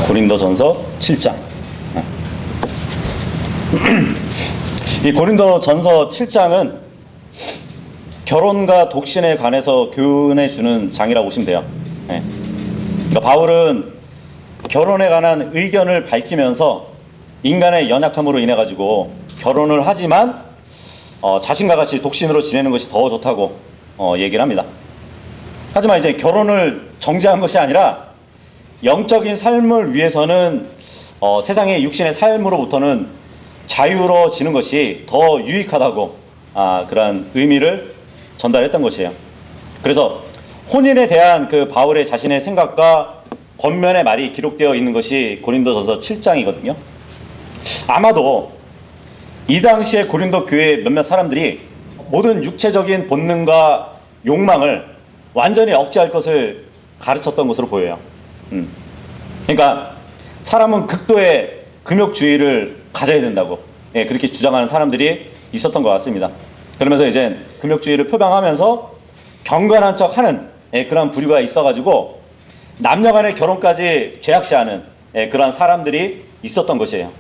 고린도전서 7장. 이 고린도전서 7장은 결혼과 독신에 관해서 교훈해 주는 장이라고 보시면 돼요. 그러니까 바울은 결혼에 관한 의견을 밝히면서 인간의 연약함으로 인해 가지고 결혼을 하지만 자신과 같이 독신으로 지내는 것이 더 좋다고 얘기를 합니다. 하지만 이제 결혼을 정죄한 것이 아니라 영적인 삶을 위해서는 세상의 육신의 삶으로부터는 자유로워지는 것이 더 유익하다고 그러한 의미를 전달했던 것이에요. 그래서 혼인에 대한 그 바울의 자신의 생각과 권면의 말이 기록되어 있는 것이 고린도전서 7장이거든요. 아마도 이 당시에 고린도 교회 몇몇 사람들이 모든 육체적인 본능과 욕망을 완전히 억제할 것을 가르쳤던 것으로 보여요. 그러니까 사람은 극도의 금욕주의를 가져야 된다고 그렇게 주장하는 사람들이 있었던 것 같습니다. 그러면서 이제 금욕주의를 표방하면서 경건한 척 하는 그런 부류가 있어가지고 남녀 간의 결혼까지 죄악시하는 그러한 사람들이 있었던 것이에요.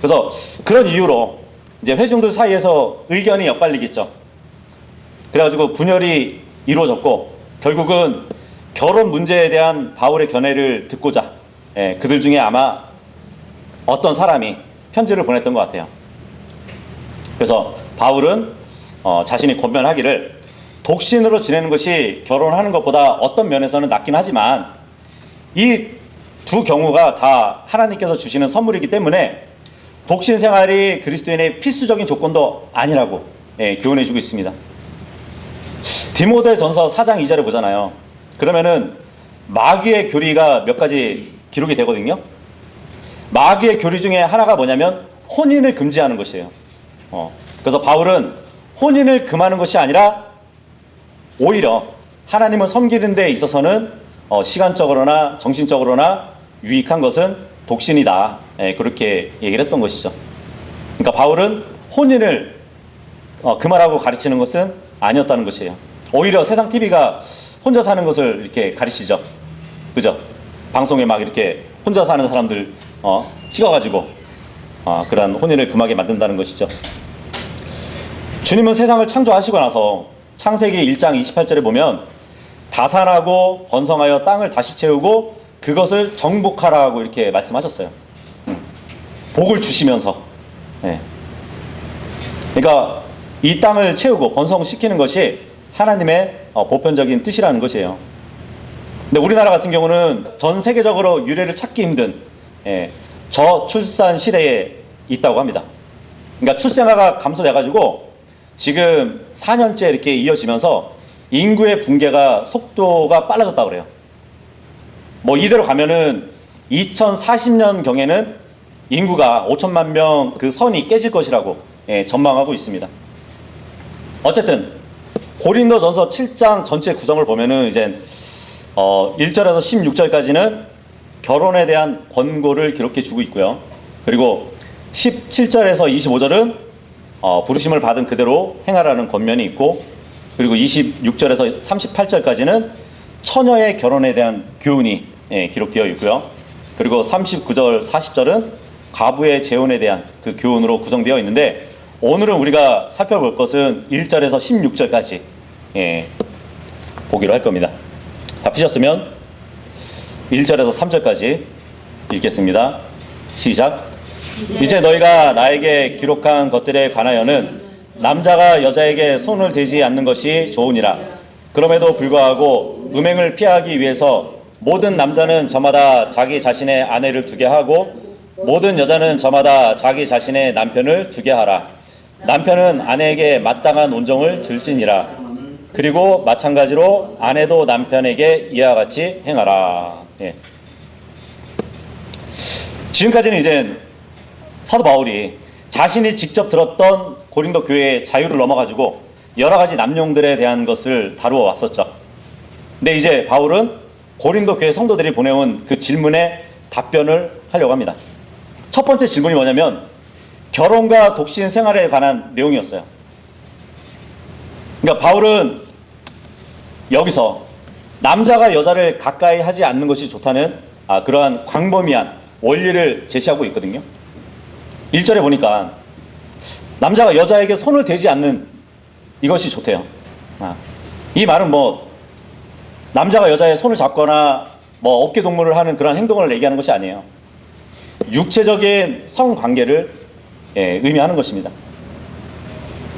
그래서 그런 이유로 이제 회중들 사이에서 의견이 엇갈리겠죠. 그래가지고 분열이 이루어졌고 결국은 결혼 문제에 대한 바울의 견해를 듣고자 그들 중에 아마 어떤 사람이 편지를 보냈던 것 같아요. 그래서 바울은 자신이 권면하기를 독신으로 지내는 것이 결혼하는 것보다 어떤 면에서는 낫긴 하지만 이 두 경우가 다 하나님께서 주시는 선물이기 때문에 독신 생활이 그리스도인의 필수적인 조건도 아니라고 교훈해주고 있습니다. 디모데전서 4장 2절을 보잖아요. 그러면은 마귀의 교리가 몇 가지 기록이 되거든요. 마귀의 교리 중에 하나가 뭐냐면 혼인을 금지하는 것이에요. 그래서 바울은 혼인을 금하는 것이 아니라 오히려 하나님을 섬기는 데 있어서는 시간적으로나 정신적으로나 유익한 것은 독신이다. 그렇게 얘기를 했던 것이죠. 그러니까 바울은 혼인을 금하라고 가르치는 것은 아니었다는 것이에요. 오히려 세상 TV가 혼자 사는 것을 이렇게 가르치죠. 그죠? 방송에 막 이렇게 혼자 사는 사람들 찍어가지고 그런 혼인을 금하게 만든다는 것이죠. 주님은 세상을 창조하시고 나서 창세기 1장 28절에 보면 다산하고 번성하여 땅을 다시 채우고 그것을 정복하라고 이렇게 말씀하셨어요. 복을 주시면서. 그러니까 이 땅을 채우고 번성시키는 것이 하나님의 보편적인 뜻이라는 것이에요. 근데 우리나라 같은 경우는 전 세계적으로 유례를 찾기 힘든 저출산 시대에 있다고 합니다. 그러니까 출생아가 감소돼가지고 지금 4년째 이렇게 이어지면서 인구의 붕괴가 속도가 빨라졌다고 그래요. 뭐 이대로 가면은 2040년 경에는 인구가 5천만 명 그 선이 깨질 것이라고 전망하고 있습니다. 어쨌든 고린도전서 7장 전체 구성을 보면은 이제 1절에서 16절까지는 결혼에 대한 권고를 기록해 주고 있고요. 그리고 17절에서 25절은 부르심을 받은 그대로 행하라는 권면이 있고, 그리고 26절에서 38절까지는 처녀의 결혼에 대한 교훈이 기록되어 있고요. 그리고 39절, 40절은 과부의 재혼에 대한 그 교훈으로 구성되어 있는데, 오늘은 우리가 살펴볼 것은 1절에서 16절까지 보기로 할 겁니다. 다 피셨으면 1절에서 3절까지 읽겠습니다. 시작. 이제 너희가 나에게 기록한 것들에 관하여는 남자가 여자에게 손을 대지 않는 것이 좋으니라. 그럼에도 불구하고 음행을 피하기 위해서 모든 남자는 저마다 자기 자신의 아내를 두게 하고 모든 여자는 저마다 자기 자신의 남편을 두게 하라. 남편은 아내에게 마땅한 온정을 줄지니라. 그리고 마찬가지로 아내도 남편에게 이와 같이 행하라. 지금까지는 이제 사도 바울이 자신이 직접 들었던 고린도 교회의 자유를 넘어가지고 여러 가지 남용들에 대한 것을 다루어 왔었죠. 근데 이제 바울은 고린도 교회 성도들이 보내온 그 질문에 답변을 하려고 합니다. 첫 번째 질문이 뭐냐면 결혼과 독신 생활에 관한 내용이었어요. 그러니까 바울은 여기서 남자가 여자를 가까이 하지 않는 것이 좋다는 그러한 광범위한 원리를 제시하고 있거든요. 1절에 보니까 남자가 여자에게 손을 대지 않는 이것이 좋대요. 이 말은 뭐 남자가 여자의 손을 잡거나 뭐 어깨 동무를 하는 그런 행동을 얘기하는 것이 아니에요. 육체적인 성관계를 의미하는 것입니다.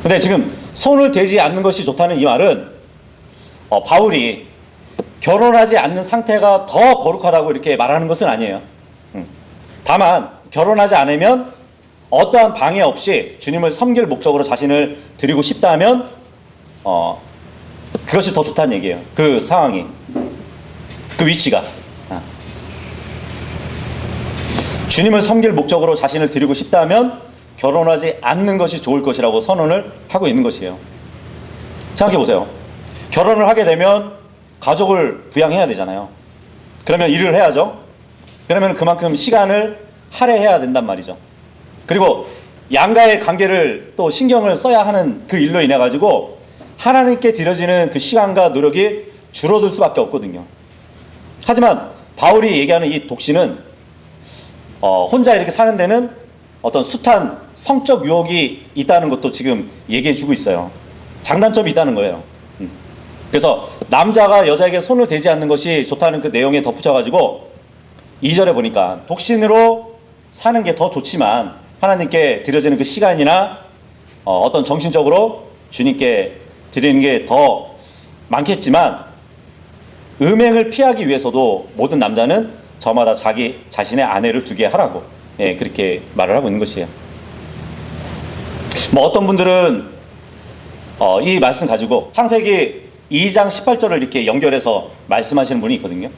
근데 지금 손을 대지 않는 것이 좋다는 이 말은 바울이 결혼하지 않는 상태가 더 거룩하다고 이렇게 말하는 것은 아니에요. 다만 결혼하지 않으면 어떠한 방해 없이 주님을 섬길 목적으로 자신을 드리고 싶다면 그것이 더 좋다는 얘기예요. 그 상황이, 그 위치가. 주님을 섬길 목적으로 자신을 드리고 싶다면 결혼하지 않는 것이 좋을 것이라고 선언을 하고 있는 것이에요. 생각해 보세요. 결혼을 하게 되면 가족을 부양해야 되잖아요. 그러면 일을 해야죠. 그러면 그만큼 시간을 할애해야 된단 말이죠. 그리고 양가의 관계를 또 신경을 써야 하는 그 일로 인해 가지고 하나님께 드려지는 그 시간과 노력이 줄어들 수밖에 없거든요. 하지만 바울이 얘기하는 이 독신은 혼자 이렇게 사는 데는 어떤 숱한 성적 유혹이 있다는 것도 지금 얘기해 주고 있어요. 장단점이 있다는 거예요. 그래서 남자가 여자에게 손을 대지 않는 것이 좋다는 그 내용에 덧붙여가지고 2절에 보니까 독신으로 사는 게 더 좋지만 하나님께 드려지는 그 시간이나 어떤 정신적으로 주님께 드리는 게 더 많겠지만 음행을 피하기 위해서도 모든 남자는 저마다 자기 자신의 아내를 두게 하라고 그렇게 말을 하고 있는 것이에요. 뭐 어떤 분들은 이 말씀 가지고 창세기 2장 18절을 이렇게 연결해서 말씀하시는 분이 있거든요.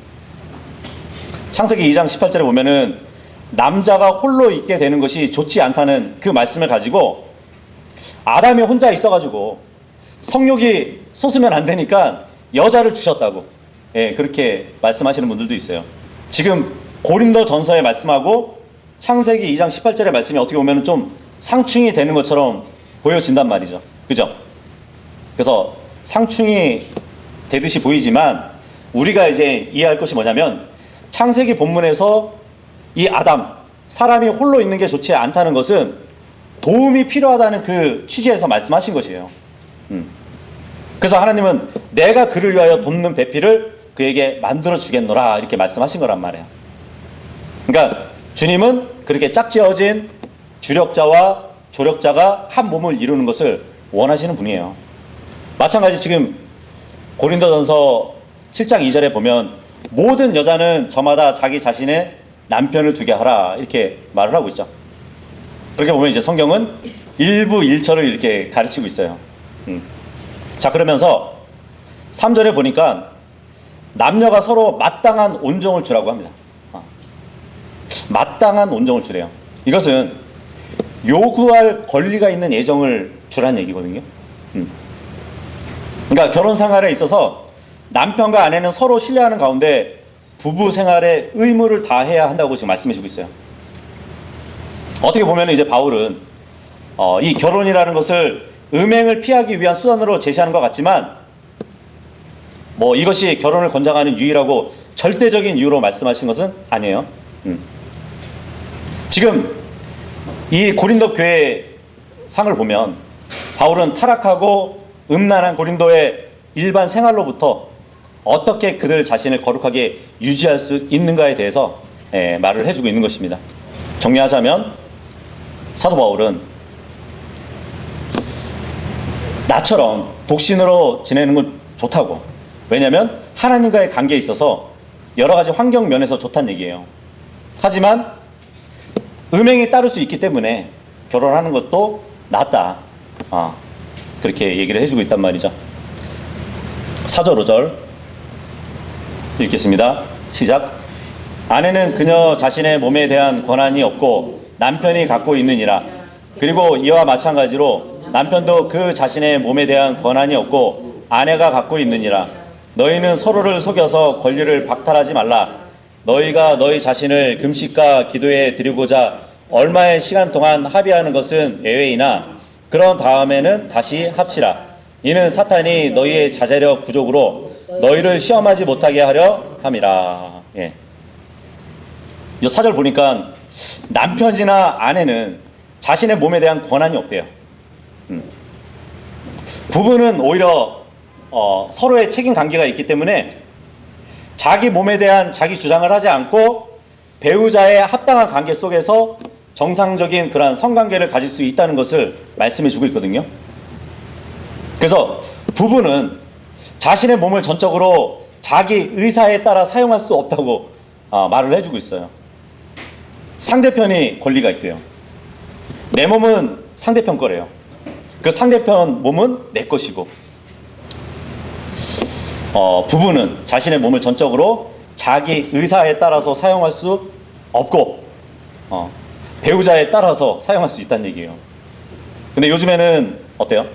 창세기 2장 18절에 보면은 남자가 홀로 있게 되는 것이 좋지 않다는 그 말씀을 가지고 아담이 혼자 있어가지고 성욕이 솟으면 안 되니까 여자를 주셨다고 그렇게 말씀하시는 분들도 있어요. 지금 고린도 전서의 말씀하고 창세기 2장 18절의 말씀이 어떻게 보면 좀 상충이 되는 것처럼 보여진단 말이죠. 그죠? 그래서 상충이 되듯이 보이지만 우리가 이제 이해할 것이 뭐냐면 창세기 본문에서 이 아담, 사람이 홀로 있는 게 좋지 않다는 것은 도움이 필요하다는 그 취지에서 말씀하신 것이에요. 그래서 하나님은 내가 그를 위하여 돕는 배필을 그에게 만들어 주겠노라 이렇게 말씀하신 거란 말이에요. 그러니까 주님은 그렇게 짝지어진 주력자와 조력자가 한 몸을 이루는 것을 원하시는 분이에요. 마찬가지 지금 고린도전서 7장 2절에 보면 모든 여자는 저마다 자기 자신의 남편을 두게 하라 이렇게 말을 하고 있죠. 그렇게 보면 이제 성경은 일부 일처를 이렇게 가르치고 있어요. 자, 그러면서 3절에 보니까 남녀가 서로 마땅한 온정을 주라고 합니다. 마땅한 온정을 주래요. 이것은 요구할 권리가 있는 애정을 주라는 얘기거든요. 그러니까 결혼 생활에 있어서 남편과 아내는 서로 신뢰하는 가운데 부부 생활에 의무를 다해야 한다고 지금 말씀해 주고 있어요. 어떻게 보면 이제 바울은 이 결혼이라는 것을 음행을 피하기 위한 수단으로 제시하는 것 같지만 뭐 이것이 결혼을 권장하는 유일하고 절대적인 이유로 말씀하신 것은 아니에요. 지금 이 고린도 교회 상을 보면 바울은 타락하고 음란한 고린도의 일반 생활로부터 어떻게 그들 자신을 거룩하게 유지할 수 있는가에 대해서 말을 해주고 있는 것입니다. 정리하자면 사도 바울은 나처럼 독신으로 지내는 건 좋다고. 왜냐하면 하나님과의 관계에 있어서 여러 가지 환경 면에서 좋다는 얘기예요. 하지만 음행이 따를 수 있기 때문에 결혼하는 것도 낫다. 그렇게 얘기를 해주고 있단 말이죠. 4절 5절 읽겠습니다. 시작. 아내는 그녀 자신의 몸에 대한 권한이 없고 남편이 갖고 있느니라. 그리고 이와 마찬가지로 남편도 그 자신의 몸에 대한 권한이 없고 아내가 갖고 있느니라. 너희는 서로를 속여서 권리를 박탈하지 말라. 너희가 너희 자신을 금식과 기도에 드리고자 얼마의 시간 동안 합의하는 것은 예외이나 그런 다음에는 다시 합치라. 이는 사탄이 너희의 자제력 부족으로 너희를 시험하지 못하게 하려 함이라. 이 사절 보니까 남편이나 아내는 자신의 몸에 대한 권한이 없대요. 부부는 오히려 서로의 책임 관계가 있기 때문에 자기 몸에 대한 자기 주장을 하지 않고 배우자의 합당한 관계 속에서 정상적인 그러한 성관계를 가질 수 있다는 것을 말씀해 주고 있거든요. 그래서 부부는 자신의 몸을 전적으로 자기 의사에 따라 사용할 수 없다고 말을 해주고 있어요. 상대편이 권리가 있대요. 내 몸은 상대편 거래요. 그 상대편 몸은 내 것이고, 부부는 자신의 몸을 전적으로 자기 의사에 따라서 사용할 수 없고, 배우자에 따라서 사용할 수 있다는 얘기예요. 근데 요즘에는 어때요?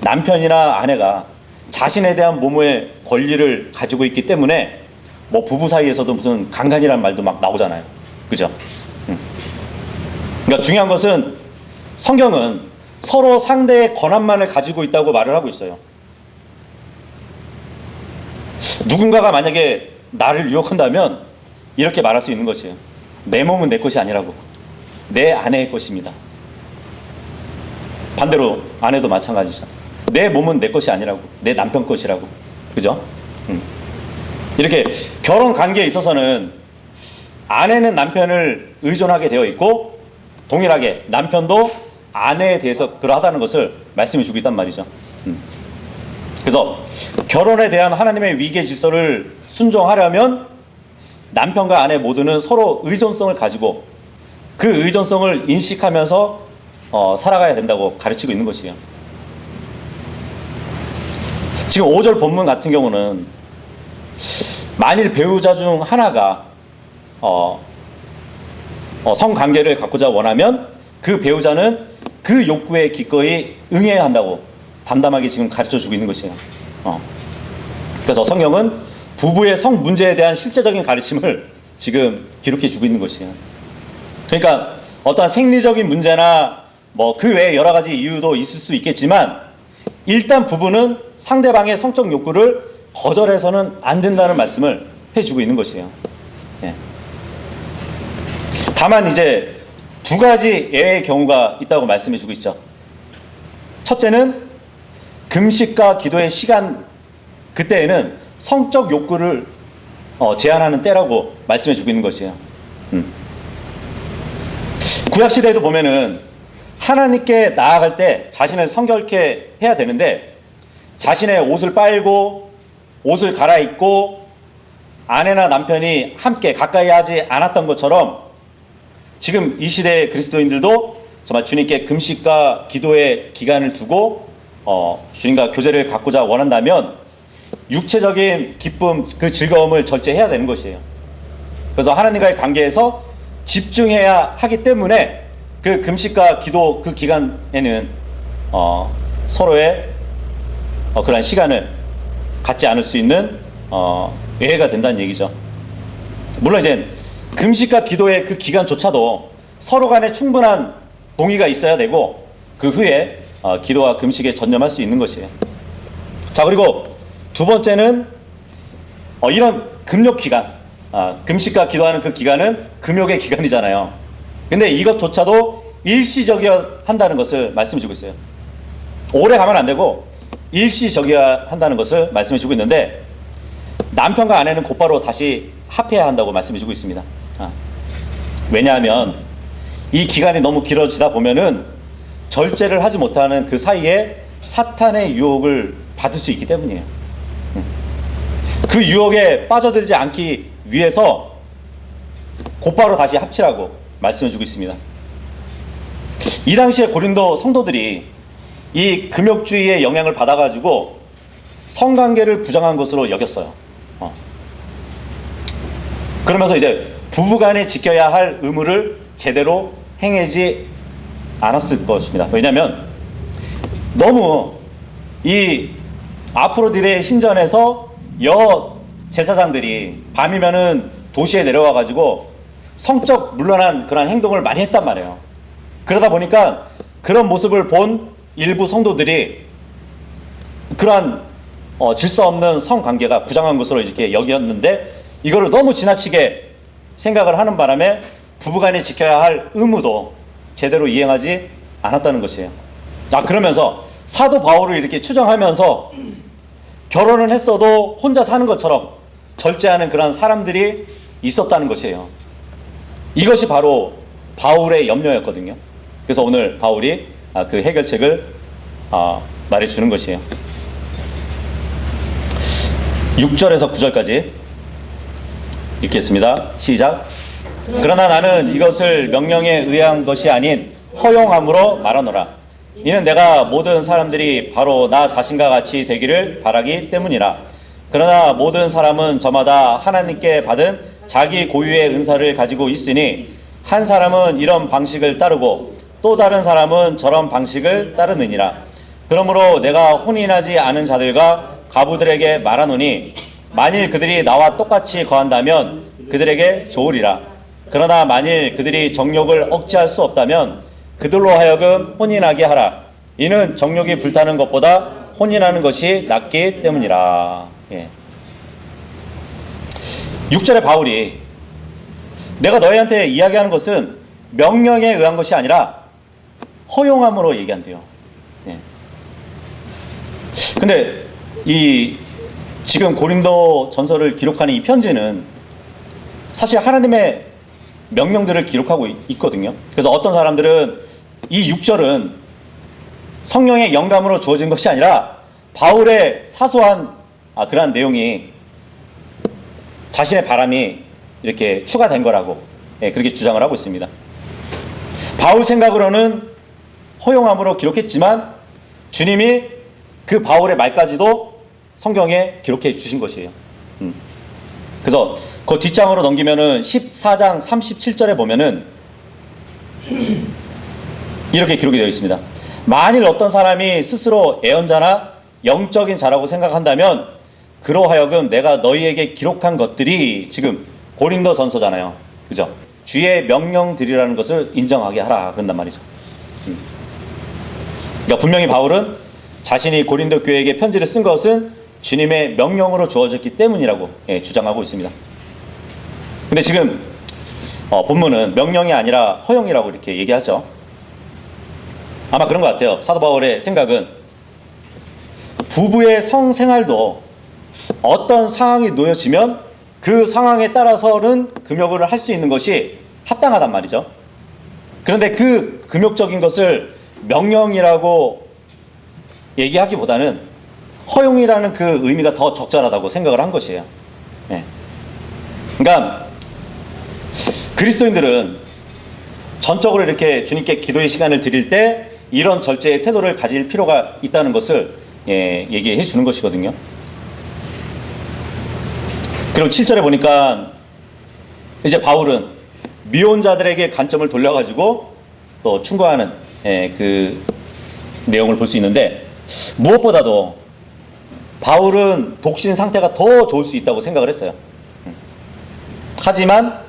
남편이나 아내가 자신에 대한 몸의 권리를 가지고 있기 때문에 뭐 부부 사이에서도 무슨 강간이라는 말도 막 나오잖아요. 그죠? 그러니까 중요한 것은 성경은 서로 상대의 권한만을 가지고 있다고 말을 하고 있어요. 누군가가 만약에 나를 유혹한다면 이렇게 말할 수 있는 것이에요. 내 몸은 내 것이 아니라고. 내 아내의 것입니다. 반대로 아내도 마찬가지죠. 내 몸은 내 것이 아니라고. 내 남편 것이라고. 그죠? 이렇게 결혼 관계에 있어서는 아내는 남편을 의존하게 되어 있고 동일하게 남편도 아내에 대해서 그러하다는 것을 말씀해 주고 있단 말이죠. 그래서 결혼에 대한 하나님의 위계 질서를 순종하려면 남편과 아내 모두는 서로 의존성을 가지고 그 의존성을 인식하면서 살아가야 된다고 가르치고 있는 것이에요. 지금 5절 본문 같은 경우는 만일 배우자 중 하나가 성관계를 갖고자 원하면 그 배우자는 그 욕구에 기꺼이 응해야 한다고 담담하게 지금 가르쳐주고 있는 것이에요. 그래서 성경은 부부의 성 문제에 대한 실제적인 가르침을 지금 기록해주고 있는 것이에요. 그러니까 어떠한 생리적인 문제나 뭐 그 외에 여러 가지 이유도 있을 수 있겠지만 일단 부부는 상대방의 성적 욕구를 거절해서는 안 된다는 말씀을 해주고 있는 것이에요. 예. 다만 이제 두 가지 예외의 경우가 있다고 말씀해주고 있죠. 첫째는 금식과 기도의 시간, 그때에는 성적 욕구를 제한하는 때라고 말씀해주고 있는 것이에요. 구약시대에도 보면은 하나님께 나아갈 때 자신을 성결케 해야 되는데 자신의 옷을 빨고 옷을 갈아입고 아내나 남편이 함께 가까이 하지 않았던 것처럼 지금 이 시대의 그리스도인들도 정말 주님께 금식과 기도의 기간을 두고 주님과 교제를 갖고자 원한다면 육체적인 기쁨, 그 즐거움을 절제해야 되는 것이에요. 그래서 하나님과의 관계에서 집중해야 하기 때문에 그 금식과 기도 그 기간에는 서로의 그러한 시간을 갖지 않을 수 있는 예외가 된다는 얘기죠. 물론 이제 금식과 기도의 그 기간조차도 서로 간에 충분한 동의가 있어야 되고 그 후에 기도와 금식에 전념할 수 있는 것이에요. 자, 그리고 두 번째는 이런 금욕 기간, 금식과 기도하는 그 기간은 금욕의 기간이잖아요. 근데 이것조차도 일시적이어야 한다는 것을 말씀해 주고 있어요. 오래 가면 안 되고 일시적이어야 한다는 것을 말씀해 주고 있는데 남편과 아내는 곧바로 다시 합해야 한다고 말씀해 주고 있습니다. 왜냐하면 이 기간이 너무 길어지다 보면은 절제를 하지 못하는 그 사이에 사탄의 유혹을 받을 수 있기 때문이에요. 그 유혹에 빠져들지 않기 위해서 곧바로 다시 합치라고 말씀해 주고 있습니다. 이 당시에 고린도 성도들이 이 금욕주의의 영향을 받아가지고 성관계를 부정한 것으로 여겼어요. 그러면서 이제 부부간에 지켜야 할 의무를 제대로 행하지 않았을 것입니다. 왜냐하면 너무 이 아프로디데 신전에서 여 제사장들이 밤이면은 도시에 내려와 가지고 성적 물러난 그런 행동을 많이 했단 말이에요. 그러다 보니까 그런 모습을 본 일부 성도들이 그러한 질서 없는 성관계가 부정한 것으로 이렇게 여겼는데 이거를 너무 지나치게 생각을 하는 바람에 부부간에 지켜야 할 의무도 제대로 이행하지 않았다는 것이에요. 그러면서 사도 바울을 이렇게 추정하면서 결혼은 했어도 혼자 사는 것처럼 절제하는 그런 사람들이 있었다는 것이에요. 이것이 바로 바울의 염려였거든요. 그래서 오늘 바울이 그 해결책을 말해주는 것이에요. 6절에서 9절까지 읽겠습니다. 시작. 그러나 나는 이것을 명령에 의한 것이 아닌 허용함으로 말하노라. 이는 내가 모든 사람들이 바로 나 자신과 같이 되기를 바라기 때문이라. 그러나 모든 사람은 저마다 하나님께 받은 자기 고유의 은사를 가지고 있으니 한 사람은 이런 방식을 따르고 또 다른 사람은 저런 방식을 따르느니라. 그러므로 내가 혼인하지 않은 자들과 가부들에게 말하노니 만일 그들이 나와 똑같이 거한다면 그들에게 좋으리라. 그러나 만일 그들이 정욕을 억제할 수 없다면 그들로 하여금 혼인하게 하라. 이는 정욕이 불타는 것보다 혼인하는 것이 낫기 때문이라. 6절에 바울이 내가 너희한테 이야기하는 것은 명령에 의한 것이 아니라 허용함으로 얘기한대요. 근데 이 지금 고린도 전서를 기록하는 이 편지는 사실 하나님의 명령들을 기록하고 있거든요. 그래서 어떤 사람들은 이 6절은 성령의 영감으로 주어진 것이 아니라 바울의 사소한 그러한 내용이 자신의 바람이 이렇게 추가된 거라고 그렇게 주장을 하고 있습니다. 바울 생각으로는 허용함으로 기록했지만 주님이 그 바울의 말까지도 성경에 기록해 주신 것이에요. 그래서 그 뒷장으로 넘기면은 14장 37절에 보면은 이렇게 기록이 되어 있습니다. 만일 어떤 사람이 스스로 애언자나 영적인 자라고 생각한다면 그로 하여금 내가 너희에게 기록한 것들이 지금 고린도 전서잖아요. 그죠? 주의 명령들이라는 것을 인정하게 하라 그런단 말이죠. 그러니까 분명히 바울은 자신이 고린도 교회에게 편지를 쓴 것은 주님의 명령으로 주어졌기 때문이라고 주장하고 있습니다. 근데 지금 본문은 명령이 아니라 허용이라고 이렇게 얘기하죠. 아마 그런 것 같아요. 사도 바울의 생각은 부부의 성생활도 어떤 상황이 놓여지면 그 상황에 따라서는 금욕을 할 수 있는 것이 합당하단 말이죠. 그런데 그 금욕적인 것을 명령이라고 얘기하기보다는 허용이라는 그 의미가 더 적절하다고 생각을 한 것이에요. 그러니까 그리스도인들은 전적으로 이렇게 주님께 기도의 시간을 드릴 때 이런 절제의 태도를 가질 필요가 있다는 것을 얘기해 주는 것이거든요. 그리고 7절에 보니까 이제 바울은 미혼자들에게 관점을 돌려가지고 또 충고하는 그 내용을 볼 수 있는데 무엇보다도 바울은 독신 상태가 더 좋을 수 있다고 생각을 했어요. 하지만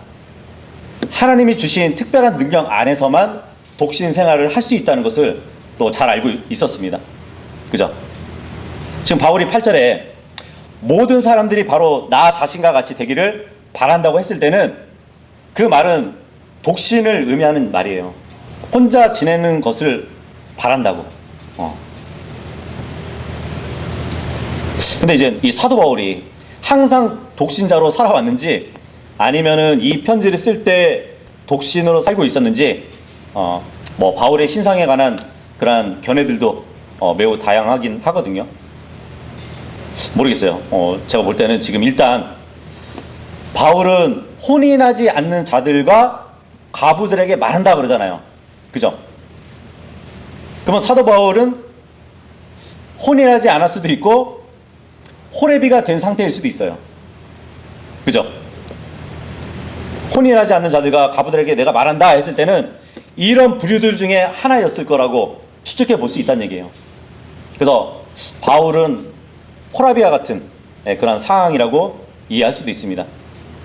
하나님이 주신 특별한 능력 안에서만 독신 생활을 할 수 있다는 것을 또 잘 알고 있었습니다. 그죠? 지금 바울이 8절에 모든 사람들이 바로 나 자신과 같이 되기를 바란다고 했을 때는 그 말은 독신을 의미하는 말이에요. 혼자 지내는 것을 바란다고. 근데 이제 이 사도 바울이 항상 독신자로 살아왔는지 아니면은 이 편지를 쓸 때 독신으로 살고 있었는지 뭐 바울의 신상에 관한 그러한 견해들도 매우 다양하긴 하거든요. 모르겠어요. 제가 볼 때는 지금 일단 바울은 혼인하지 않는 자들과 가부들에게 말한다 그러잖아요. 그죠? 그러면 사도 바울은 혼인하지 않을 수도 있고 호레비가 된 상태일 수도 있어요. 그죠? 혼인하지 않는 자들과 가부들에게 내가 말한다 했을 때는 이런 부류들 중에 하나였을 거라고 추측해 볼 수 있다는 얘기예요. 그래서 바울은 호라비와 같은 그런 상황이라고 이해할 수도 있습니다.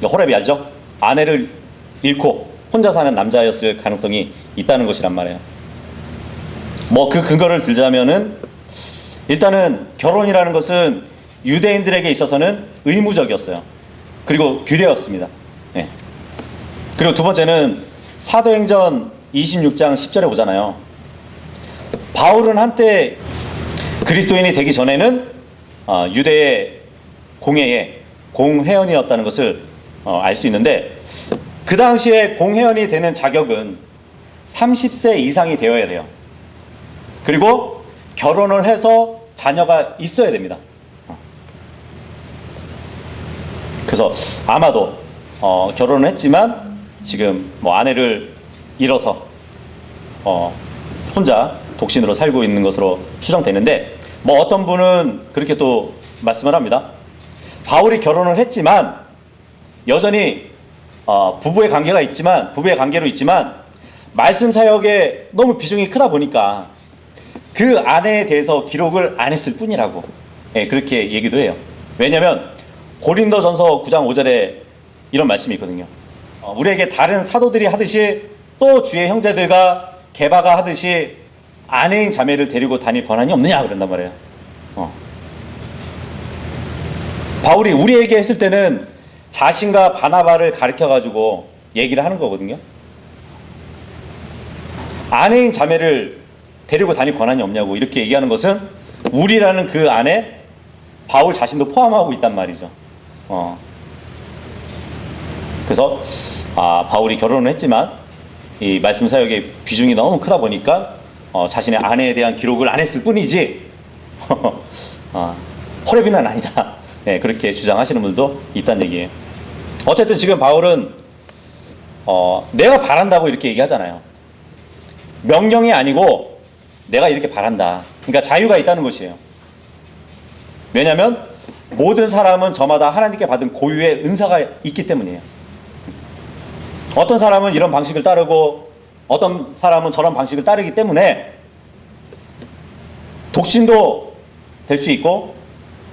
호라비 알죠? 아내를 잃고 혼자 사는 남자였을 가능성이 있다는 것이란 말이에요. 뭐 그 근거를 들자면은 일단은 결혼이라는 것은 유대인들에게 있어서는 의무적이었어요. 그리고 규례였습니다. 그리고 두 번째는 사도행전 26장 10절에 보잖아요. 바울은 한때 그리스도인이 되기 전에는 유대의 공회의 공회원이었다는 것을 알 수 있는데, 그 당시에 공회원이 되는 자격은 30세 이상이 되어야 돼요. 그리고 결혼을 해서 자녀가 있어야 됩니다. 그래서 아마도 결혼을 했지만 지금 뭐 아내를 잃어서 혼자 독신으로 살고 있는 것으로 추정되는데, 뭐 어떤 분은 그렇게 또 말씀을 합니다. 바울이 결혼을 했지만 여전히 부부의 관계로 있지만 말씀 사역에 너무 비중이 크다 보니까 그 아내에 대해서 기록을 안 했을 뿐이라고, 그렇게 얘기도 해요. 왜냐하면 고린도전서 9장 5절에 이런 말씀이 있거든요. 우리에게 다른 사도들이 하듯이 또 주의 형제들과 게바가 하듯이 아내인 자매를 데리고 다닐 권한이 없느냐 그런단 말이에요. 바울이 우리에게 했을 때는 자신과 바나바를 가르쳐가지고 얘기를 하는 거거든요. 아내인 자매를 데리고 다닐 권한이 없냐고 이렇게 얘기하는 것은 우리라는 그 안에 바울 자신도 포함하고 있단 말이죠. 그래서 바울이 결혼을 했지만 이 말씀 사역의 비중이 너무 크다 보니까 자신의 아내에 대한 기록을 안 했을 뿐이지 호레비는 아니다. 네, 그렇게 주장하시는 분들도 있다는 얘기예요. 어쨌든 지금 바울은 내가 바란다고 이렇게 얘기하잖아요. 명령이 아니고 내가 이렇게 바란다. 그러니까 자유가 있다는 것이에요. 왜냐하면 모든 사람은 저마다 하나님께 받은 고유의 은사가 있기 때문이에요. 어떤 사람은 이런 방식을 따르고 어떤 사람은 저런 방식을 따르기 때문에 독신도 될 수 있고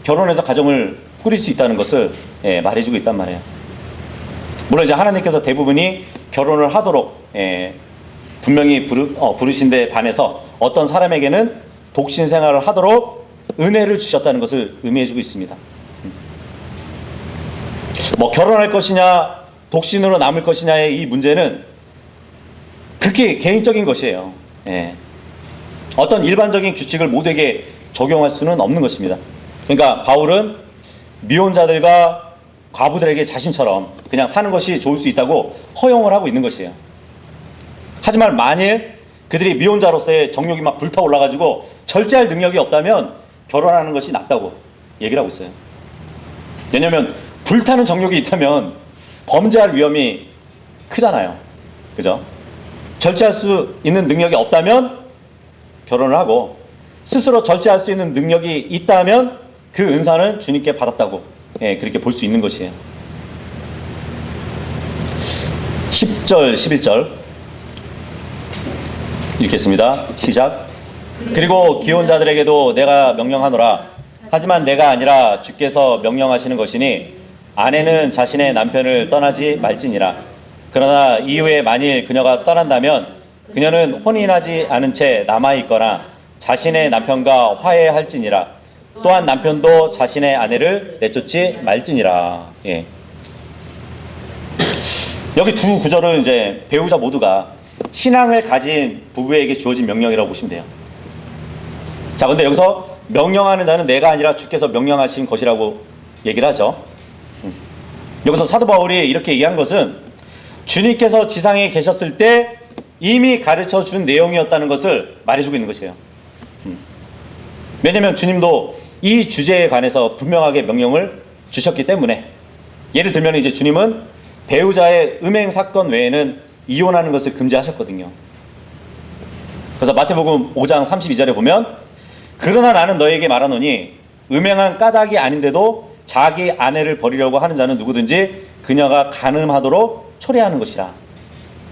결혼해서 가정을 꾸릴 수 있다는 것을 말해주고 있단 말이에요. 물론 이제 하나님께서 대부분이 결혼을 하도록 분명히 부르신 데 반해서 어떤 사람에게는 독신 생활을 하도록 은혜를 주셨다는 것을 의미해주고 있습니다. 뭐 결혼할 것이냐 독신으로 남을 것이냐의 이 문제는 극히 개인적인 것이에요. 어떤 일반적인 규칙을 모두에게 적용할 수는 없는 것입니다. 그러니까 바울은 미혼자들과 과부들에게 자신처럼 그냥 사는 것이 좋을 수 있다고 허용을 하고 있는 것이에요. 하지만 만일 그들이 미혼자로서의 정욕이 막 불타올라가지고 절제할 능력이 없다면 결혼하는 것이 낫다고 얘기를 하고 있어요. 왜냐하면 불타는 정욕이 있다면 범죄할 위험이 크잖아요. 그죠? 절제할 수 있는 능력이 없다면 결혼을 하고, 스스로 절제할 수 있는 능력이 있다면 그 은사는 주님께 받았다고 그렇게 볼 수 있는 것이에요. 10절 11절 읽겠습니다. 시작. 그리고 기혼자들에게도 내가 명령하노라. 하지만 내가 아니라 주께서 명령하시는 것이니 아내는 자신의 남편을 떠나지 말지니라. 그러나 이후에 만일 그녀가 떠난다면 그녀는 혼인하지 않은 채 남아있거나 자신의 남편과 화해할지니라. 또한 남편도 자신의 아내를 내쫓지 말지니라. 여기 두 구절은 이제 배우자 모두가 신앙을 가진 부부에게 주어진 명령이라고 보시면 돼요. 자, 근데 여기서 명령하는 자는 내가 아니라 주께서 명령하신 것이라고 얘기를 하죠. 여기서 사도 바울이 이렇게 얘기한 것은 주님께서 지상에 계셨을 때 이미 가르쳐 준 내용이었다는 것을 말해주고 있는 것이에요. 왜냐하면 주님도 이 주제에 관해서 분명하게 명령을 주셨기 때문에, 예를 들면 이제 주님은 배우자의 음행 사건 외에는 이혼하는 것을 금지하셨거든요. 그래서 마태복음 5장 32절에 보면 그러나 나는 너에게 말하노니 음행한 까닭이 아닌데도 자기 아내를 버리려고 하는 자는 누구든지 그녀가 간음하도록 초래하는 것이라.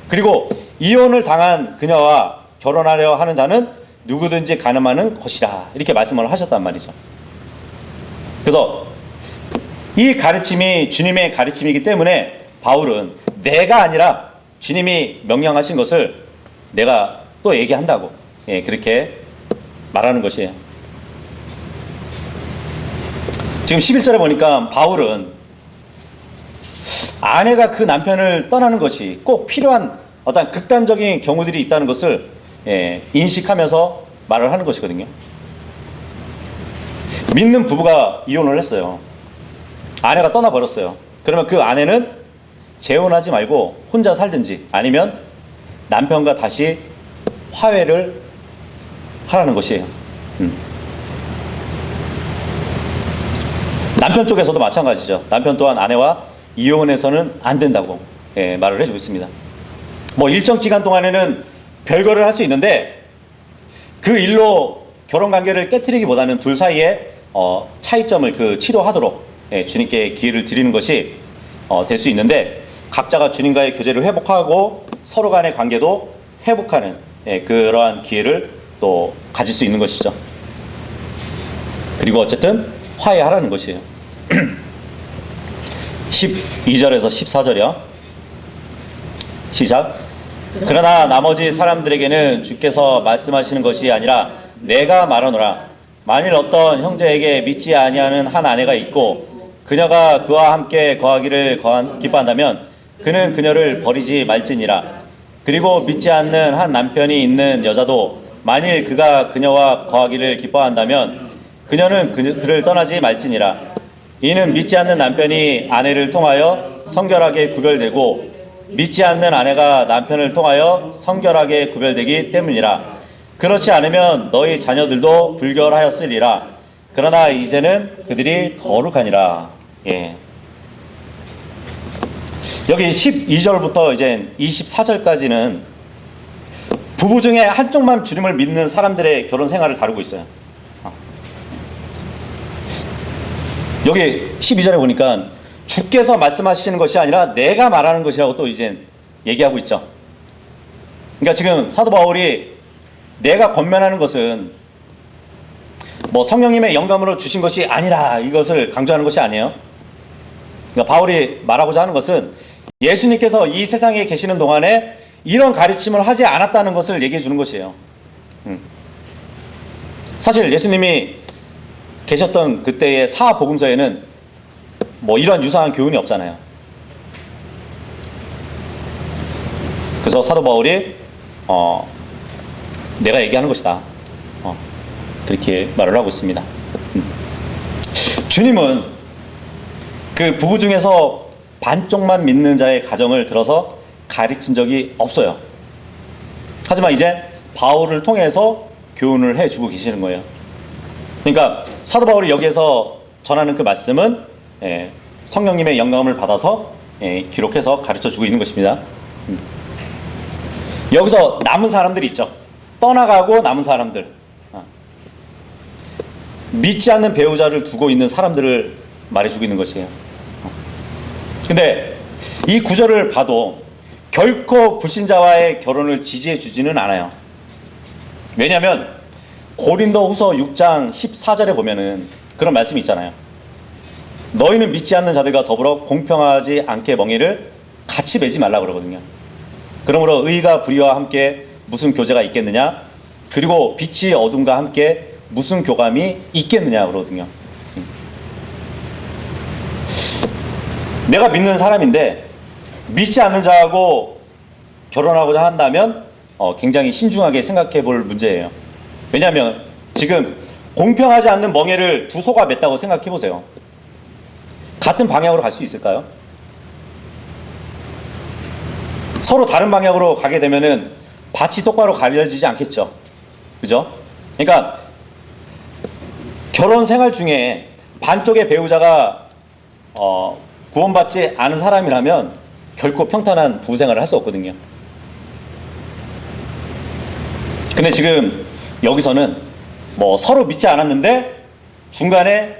그리고 이혼을 당한 그녀와 결혼하려 하는 자는 누구든지 간음하는 것이라. 이렇게 말씀을 하셨단 말이죠. 그래서 이 가르침이 주님의 가르침이기 때문에 바울은 내가 아니라 주님이 명령하신 것을 내가 또 얘기한다고 그렇게 말하는 것이에요. 지금 11절에 보니까 바울은 아내가 그 남편을 떠나는 것이 꼭 필요한 어떤 극단적인 경우들이 있다는 것을 인식하면서 말을 하는 것이거든요. 믿는 부부가 이혼을 했어요. 아내가 떠나버렸어요. 그러면 그 아내는 재혼하지 말고 혼자 살든지 아니면 남편과 다시 화해를 하라는 것이에요. 남편 쪽에서도 마찬가지죠. 남편 또한 아내와 이혼해서는 안 된다고 말을 해주고 있습니다. 뭐 일정 기간 동안에는 별거를 할 수 있는데 그 일로 결혼 관계를 깨트리기보다는 둘 사이에 차이점을 치료하도록 주님께 기회를 드리는 것이 될 수 있는데 각자가 주님과의 교제를 회복하고 서로 간의 관계도 회복하는 그러한 기회를 또 가질 수 있는 것이죠. 그리고 어쨌든 화해하라는 것이에요. 12절에서 14절이요. 시작. 그러나 나머지 사람들에게는 주께서 말씀하시는 것이 아니라 내가 말하노라. 만일 어떤 형제에게 믿지 아니하는 한 아내가 있고 그녀가 그와 함께 거하기를 기뻐한다면 그는 그녀를 버리지 말지니라. 그리고 믿지 않는 한 남편이 있는 여자도 만일 그가 그녀와 거하기를 기뻐한다면 그녀는 그를 떠나지 말지니라. 이는 믿지 않는 남편이 아내를 통하여 성결하게 구별되고 믿지 않는 아내가 남편을 통하여 성결하게 구별되기 때문이라. 그렇지 않으면 너희 자녀들도 불결하였으리라. 그러나 이제는 그들이 거룩하니라. 여기 12절부터 이제 24절까지는 부부 중에 한쪽만 주님을 믿는 사람들의 결혼 생활을 다루고 있어요. 여기 12절에 보니까 주께서 말씀하시는 것이 아니라 내가 말하는 것이라고 또 이제 얘기하고 있죠. 그러니까 지금 사도 바울이 내가 권면하는 것은 뭐 성령님의 영감으로 주신 것이 아니라 이것을 강조하는 것이 아니에요. 그러니까 바울이 말하고자 하는 것은 예수님께서 이 세상에 계시는 동안에 이런 가르침을 하지 않았다는 것을 얘기해 주는 것이에요. 사실 예수님이 계셨던 그때의 사복음서에는 뭐 이런 유사한 교훈이 없잖아요. 그래서 사도 바울이 내가 얘기하는 것이다. 그렇게 말을 하고 있습니다. 주님은 그 부부 중에서 반쪽만 믿는 자의 가정을 들어서 가르친 적이 없어요. 하지만 이제 바울을 통해서 교훈을 해주고 계시는 거예요. 그러니까 사도 바울이 여기에서 전하는 그 말씀은 성령님의 영감을 받아서 기록해서 가르쳐주고 있는 것입니다. 여기서 남은 사람들이 있죠. 떠나가고 남은 사람들, 믿지 않는 배우자를 두고 있는 사람들을 말해주고 있는 것이에요. 근데 이 구절을 봐도 결코 불신자와의 결혼을 지지해 주지는 않아요. 왜냐하면 고린도후서 6장 14절에 보면은 그런 말씀이 있잖아요. 너희는 믿지 않는 자들과 더불어 공평하지 않게 멍에를 같이 매지 말라 그러거든요. 그러므로 의가 불의와 함께 무슨 교제가 있겠느냐? 그리고 빛이 어둠과 함께 무슨 교감이 있겠느냐 그러거든요. 내가 믿는 사람인데 믿지 않는 자하고 결혼하고자 한다면 굉장히 신중하게 생각해 볼 문제예요. 왜냐하면 지금 공평하지 않는 멍에를 두 소가 맺다고 생각해 보세요. 같은 방향으로 갈 수 있을까요? 서로 다른 방향으로 가게 되면은 밭이 똑바로 가려지지 않겠죠. 그죠? 그러니까 결혼 생활 중에 반쪽의 배우자가 구원받지 않은 사람이라면 결코 평탄한 부부 생활을 할 수 없거든요. 근데 지금 여기서는 뭐 서로 믿지 않았는데 중간에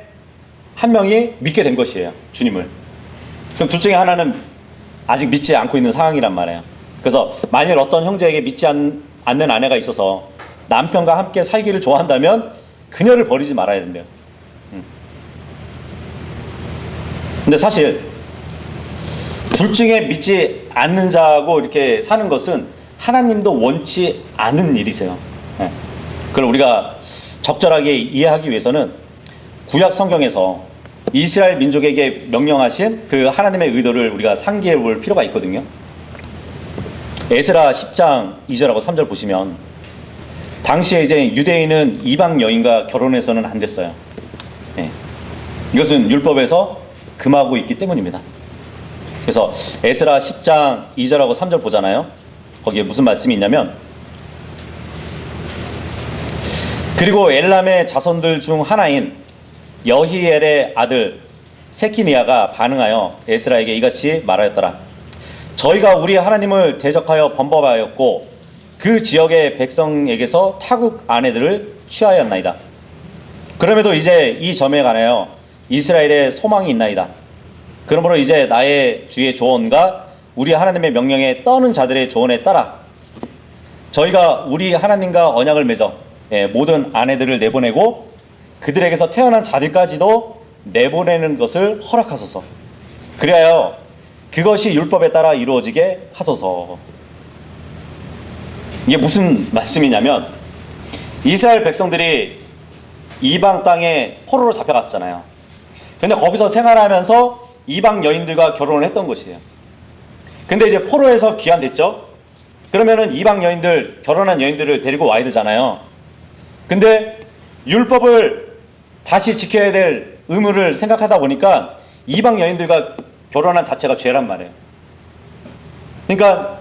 한 명이 믿게 된 것이에요. 주님을. 그럼 둘 중에 하나는 아직 믿지 않고 있는 상황이란 말이에요. 그래서 만일 어떤 형제에게 믿지 않는 아내가 있어서 남편과 함께 살기를 좋아한다면 그녀를 버리지 말아야 된대요. 근데 사실 둘 중에 믿지 않는 자하고 이렇게 사는 것은 하나님도 원치 않은 일이세요. 그걸 우리가 적절하게 이해하기 위해서는 구약 성경에서 이스라엘 민족에게 명령하신 그 하나님의 의도를 우리가 상기해 볼 필요가 있거든요. 에스라 10장 2절하고 3절 보시면 당시에 이제 유대인은 이방 여인과 결혼해서는 안 됐어요. 예. 이것은 율법에서 금하고 있기 때문입니다. 그래서 에스라 10장 2절하고 3절 보잖아요. 거기에 무슨 말씀이 있냐면, 그리고 엘람의 자손들 중 하나인 여히엘의 아들 세키니아가 반응하여 에스라에게 이같이 말하였더라. 저희가 우리 하나님을 대적하여 범법하였고 그 지역의 백성에게서 타국 아내들을 취하였나이다. 그럼에도 이제 이 점에 관하여 이스라엘의 소망이 있나이다. 그러므로 이제 나의 주의 조언과 우리 하나님의 명령에 떠는 자들의 조언에 따라 저희가 우리 하나님과 언약을 맺어 모든 아내들을 내보내고 그들에게서 태어난 자들까지도 내보내는 것을 허락하소서. 그리하여 그것이 율법에 따라 이루어지게 하소서. 이게 무슨 말씀이냐면, 이스라엘 백성들이 이방 땅에 포로로 잡혀갔잖아요. 근데 거기서 생활하면서 이방 여인들과 결혼을 했던 것이에요. 근데 이제 포로에서 귀환됐죠. 그러면은 이방 여인들, 결혼한 여인들을 데리고 와야 되잖아요. 근데 율법을 다시 지켜야 될 의무를 생각하다 보니까 이방 여인들과 결혼한 자체가 죄란 말이에요. 그러니까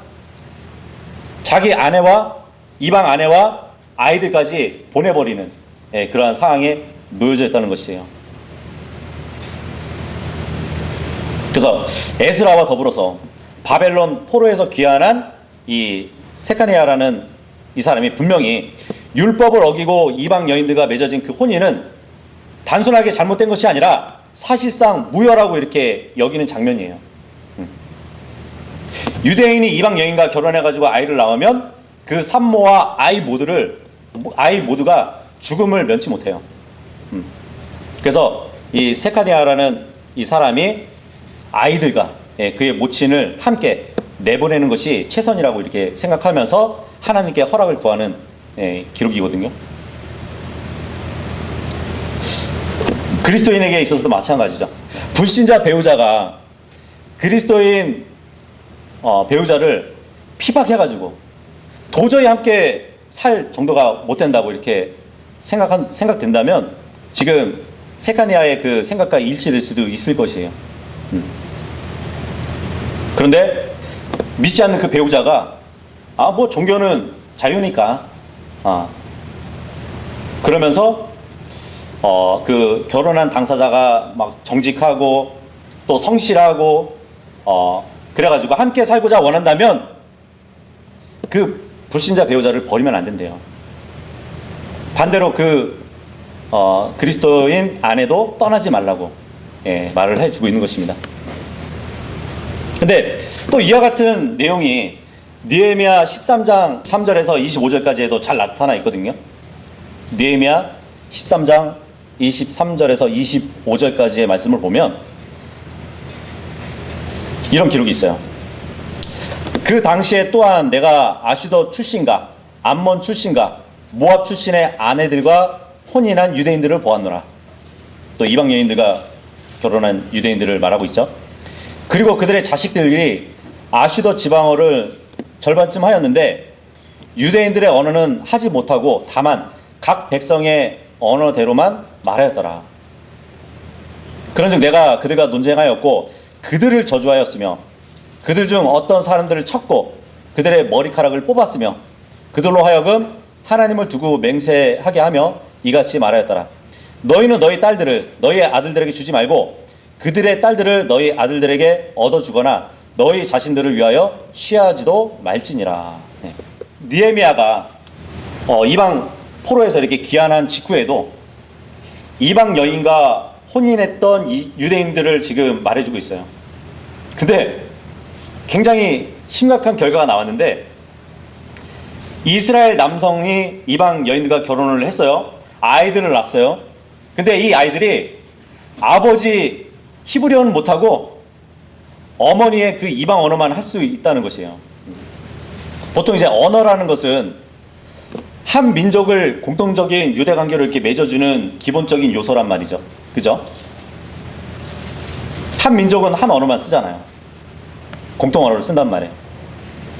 자기 아내와 이방 아내와 아이들까지 보내버리는 그러한 상황에 놓여져 있다는 것이에요. 그래서 에스라와 더불어서 바벨론 포로에서 귀환한 이 세카니아라는 이 사람이 분명히 율법을 어기고 이방 여인들과 맺어진 그 혼인은 단순하게 잘못된 것이 아니라 사실상 무효라고 이렇게 여기는 장면이에요. 유대인이 이방 여인과 결혼해가지고 아이를 낳으면 그 산모와 아이 모두가 죽음을 면치 못해요. 그래서 이 세카니아라는 이 사람이 아이들과 그의 모친을 함께 내보내는 것이 최선이라고 이렇게 생각하면서 하나님께 허락을 구하는 기록이거든요. 그리스도인에게 있어서도 마찬가지죠. 불신자 배우자가 그리스도인 배우자를 핍박해가지고 도저히 함께 살 정도가 못 된다고 이렇게 생각된다면 지금 세카니아의 그 생각과 일치될 수도 있을 것이에요. 그런데 믿지 않는 그 배우자가 뭐 종교는 자유니까 그러면서 그 결혼한 당사자가 막 정직하고 또 성실하고 그래가지고 함께 살고자 원한다면 그 불신자 배우자를 버리면 안 된대요. 반대로 그 그리스도인 아내도 떠나지 말라고 말을 해주고 있는 것입니다. 근데 또 이와 같은 내용이 느헤미야 13장 3절에서 25절까지에도 잘 나타나 있거든요. 느헤미야 13장 23절에서 25절까지의 말씀을 보면 이런 기록이 있어요. 그 당시에 또한 내가 아슈도 출신과 암몬 출신과 모압 출신의 아내들과 혼인한 유대인들을 보았노라. 또 이방 여인들과 결혼한 유대인들을 말하고 있죠. 그리고 그들의 자식들이 아슈도 지방어를 절반쯤 하였는데 유대인들의 언어는 하지 못하고 다만 각 백성의 언어대로만 말하였더라. 그런즉 내가 그들과 논쟁하였고 그들을 저주하였으며 그들 중 어떤 사람들을 쳤고 그들의 머리카락을 뽑았으며 그들로 하여금 하나님을 두고 맹세하게 하며 이같이 말하였더라. 너희는 너희 딸들을 너희 아들들에게 주지 말고 그들의 딸들을 너희 아들들에게 얻어주거나 너희 자신들을 위하여 취하지도 말지니라. 느헤미야가 이방 포로에서 이렇게 귀환한 직후에도 이방 여인과 혼인했던 이 유대인들을 지금 말해주고 있어요. 근데 굉장히 심각한 결과가 나왔는데 이스라엘 남성이 이방 여인들과 결혼을 했어요. 아이들을 낳았어요. 근데 이 아이들이 아버지 히브리어는 못하고 어머니의 그 이방 언어만 할 수 있다는 것이에요. 보통 이제 언어라는 것은 한 민족을 공통적인 유대 관계로 이렇게 맺어주는 기본적인 요소란 말이죠. 그죠? 한 민족은 한 언어만 쓰잖아요. 공통 언어를 쓴단 말이에요.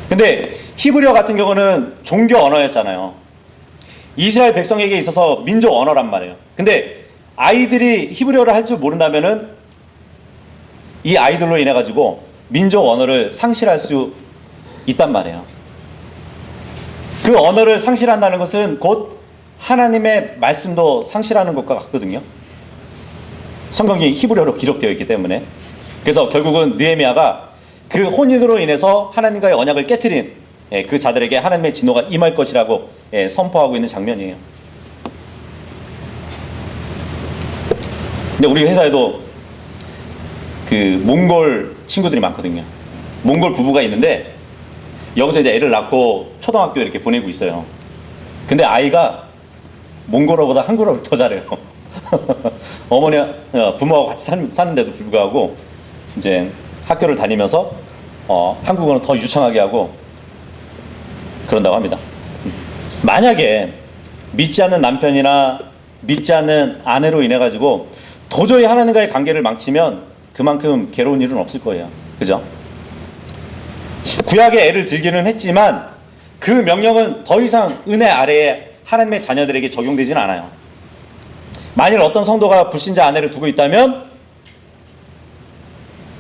근데 히브리어 같은 경우는 종교 언어였잖아요. 이스라엘 백성에게 있어서 민족 언어란 말이에요. 근데 아이들이 히브리어를 할 줄 모른다면은 이 아이들로 인해 가지고 민족 언어를 상실할 수 있단 말이에요. 그 언어를 상실한다는 것은 곧 하나님의 말씀도 상실하는 것과 같거든요. 성경이 히브리어로 기록되어 있기 때문에. 그래서 결국은 느헤미야가 그 혼인으로 인해서 하나님과의 언약을 깨트린 그 자들에게 하나님의 진노가 임할 것이라고 선포하고 있는 장면이에요. 근데 우리 회사에도 그 몽골 친구들이 많거든요. 몽골 부부가 있는데 여기서 이제 애를 낳고 초등학교 이렇게 보내고 있어요. 근데 아이가 몽골어보다 한국어를 더 잘해요. 어머니, 부모하고 같이 사는데도 불구하고 이제 학교를 다니면서 한국어는 더 유창하게 하고 그런다고 합니다. 만약에 믿지 않는 남편이나 믿지 않는 아내로 인해 가지고 도저히 하나님과의 관계를 망치면 그만큼 괴로운 일은 없을 거예요. 그죠? 구약의 애를 들기는 했지만 그 명령은 더 이상 은혜 아래에 하나님의 자녀들에게 적용되지는 않아요. 만일 어떤 성도가 불신자 아내를 두고 있다면